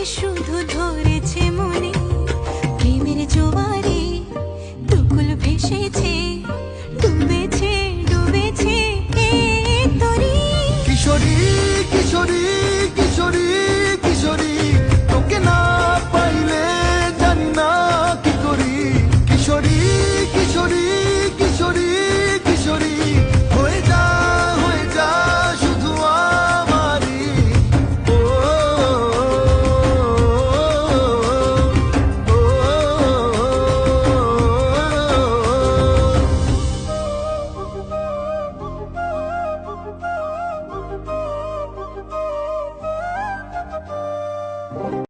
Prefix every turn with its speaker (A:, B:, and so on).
A: শুধু ধরেছে মনে প্রেমের জোয়ারে দুকুল ভেসেছে ডুবেছে ডুবেছে এই তরি।
B: কিশোরী কিশোরী কিশোরী কিশোরী তোকে না পাইলে জানি না কি করি। কিশোরী কিশোরী কিশোরী কিশোরী হয়ে যা শুধু আমারই। ও ও